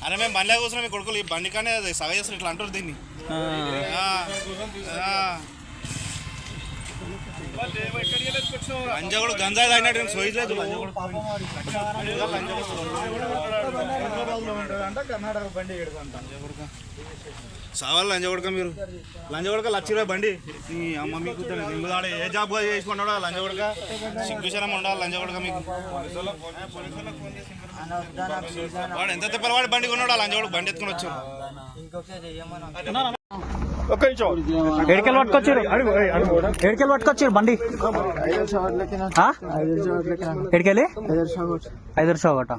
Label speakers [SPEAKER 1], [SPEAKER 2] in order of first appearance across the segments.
[SPEAKER 1] అరే మేము బండి కూర్చున్నాం మీ కొడుకులు ఈ బండి కానీ సగ చేస్తారు ఇట్లా అంటారు దీన్ని. లంజ కూడా గంజాయి తాగినట్టు సోయి లేదు. సవాల్ లంజ కొడక మీరు లంజ కొడక ₹1,00,000 బండి అమ్మ మీకు ఏ జాబ్ చేసుకుంటాడో లంజ కొడక సిగ్గుశనం ఉండాలి లంజ కొడక మీకు. వాడు ఎంత తిప్పలు వాడి బండి కొన్నాడు లంజ కొడుకు బండి ఎత్తుకుని వచ్చాడు.
[SPEAKER 2] ఎడికెళ్ళి పట్టుకొచ్చారు బండి ఎడికెళ్ళి 5 షాగట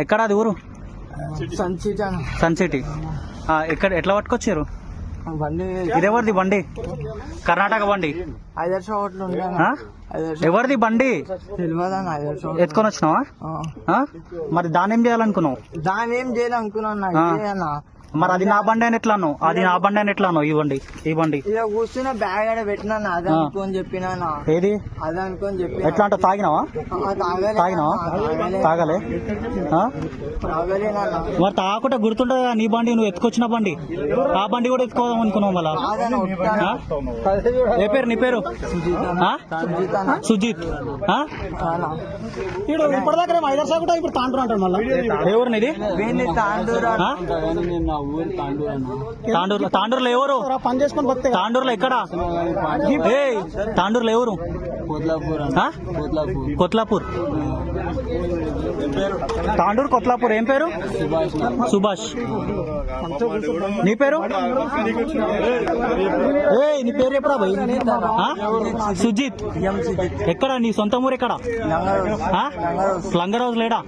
[SPEAKER 2] ఎక్కడ అది ఊరు సన్ సిటీ ఎక్కడ ఎట్లా పట్టుకొచ్చారు ఇదెవరిది బండి కర్ణాటక బండి ఎవరిది బండి ఎత్తుకొని వచ్చినావా మరి దాని ఏం చేయాలనుకున్నావు మరి అది నా బండి అని ఎట్లా అన్నావు అది నా బండి అని ఎట్లా అన్నావు ఈ బండి
[SPEAKER 3] కూర్చున్న బ్యాగ్ ఆడ పెట్టినా అదే అనుకోని చెప్పినా
[SPEAKER 2] ఏది
[SPEAKER 3] అదే అనుకోని చెప్పి
[SPEAKER 2] ఎట్లా అంటే తాగినావా తాగలే మరి తాగకుండా గుర్తుంటదా నీ బండి నువ్వు ఎత్తుకొచ్చిన బండి ఆ బండి కూడా ఎత్తుకోదాం అనుకున్నావు మళ్ళా ఏ పేరు నీ పేరు సుజిత్ ఇప్పటిదాకా హైదరాబాద్ ఇప్పుడు తాండూరు అంటాడు మళ్ళీ ఎవరు నీది తాండూరులో ఎవరు పని చేసుకొని తాండూరులో ఎక్కడ తాండూరులో ఎవరు కొత్లాపూర్ తాండూరు కొత్లాపూర్ ఏం పేరు సుభాష్ నీ పేరు నీ పేరు ఎప్పుడా భయ్ సుజిత్ ఎక్కడ నీ సొంత ఊరు ఎక్కడ లంగర్ హౌస్ లేడా